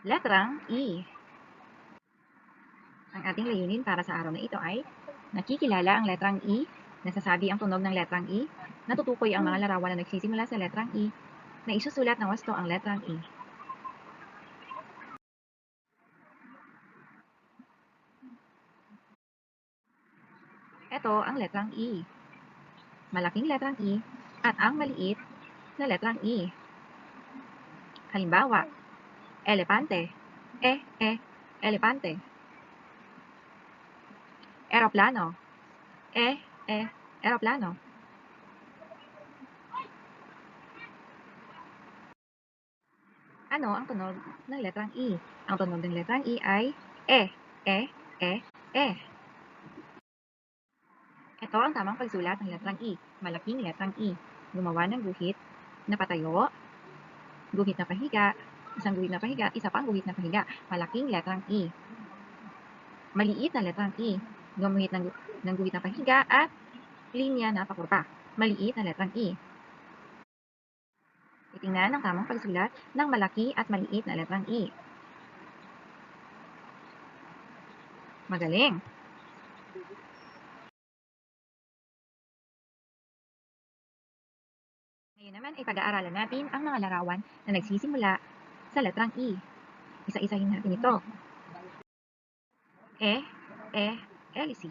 Letrang E. Ang ating layunin para sa araw na ito ay nakikilala ang letrang E, nasasabi ang tunog ng letrang E, natutukoy ang mga larawan na nagsisimula sa letrang E, na isusulat ng wasto ang letrang E. Ito ang letrang E. Malaking letrang E at ang maliit na letrang E. Halimbawa, elepante, elepante. Eroplano, eroplano. Ano ang tunog ng letrang E? Ang tunog ng letrang E ay e, e. Ito ang tamang pagsulat ng letrang E. Malaking letrang E. Gumawa ng guhit na patayo, guhit na pahiga, isang guhit na pahiga, isa pang guhit na pahiga. Malaking letrang E. Maliit na letrang E. Gumuhit ng guhit na pahiga at linya na pakurpa. Maliit na letrang E. Itingnan ang tamang pagsulat ng malaki at maliit na letrang E. Magaling! Ngayon naman ay pag-aaralan natin ang mga larawan na nagsisimula sa letrang E. Isa-isahin natin ito. Hélice.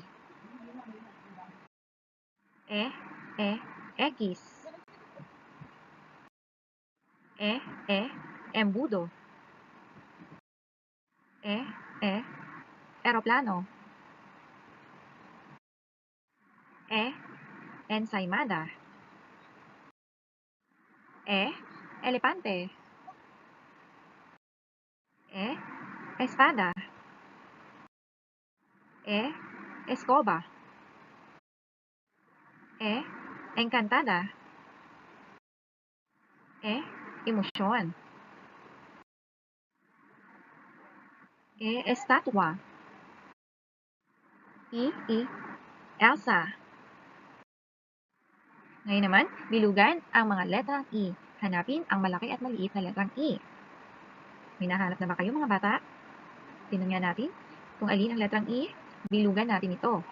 X. Embudo. Aeroplano. Ensaymada. Elepante. Espada. Escoba. Encantada. Emosyon. Estatua. Elsa. Ngayon naman, bilugan ang mga letrang E. Hanapin ang malaki at maliit na letrang E. May nahanap na ba kayo mga bata? Tingnan nga natin kung alin ang letrang E. Bilugan natin ito.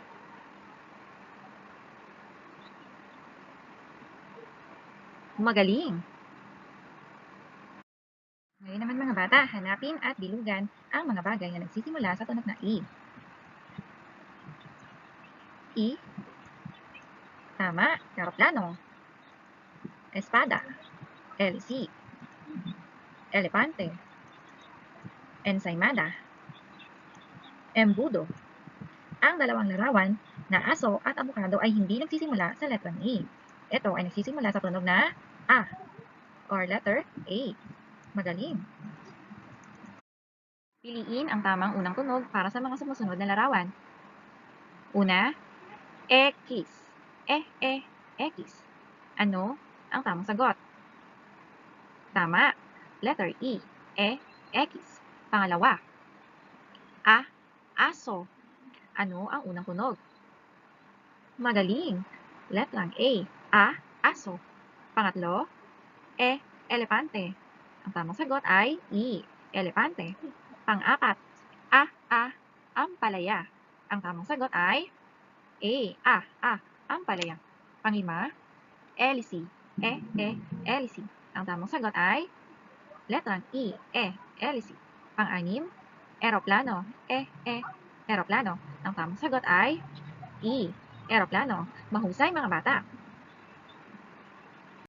Magaling! Ngayon naman mga bata, hanapin at bilugan ang mga bagay na nagsisimula sa tunog na E. E. Tama, aeroplano. Espada. Hélice. Elepante. Ensaymada. Embudo. Ang dalawang larawan na aso at abukado ay hindi nagsisimula sa letrang E. Ito ay nagsisimula sa tunog na A or letter A. Magaling! Piliin ang tamang unang tunog para sa mga sumusunod na larawan. Una, X. X. Ano ang tamang sagot? Tama, letter E. X. Pangalawa, aso. Ano ang unang tunog? Magaling, letrang A. Aso. Pangatlo, elepante. Ang tamang sagot ay E. Elepante. Pang-apat, ampalaya. Ang tamang sagot ay ampalaya. Panglima, hélice. Hélice. Ang tamang sagot ay letrang E. Hélice. Pang-anim, eroplano. Eroplano. Ang tamang sagot ay E. Eroplano. Mahusay mga bata.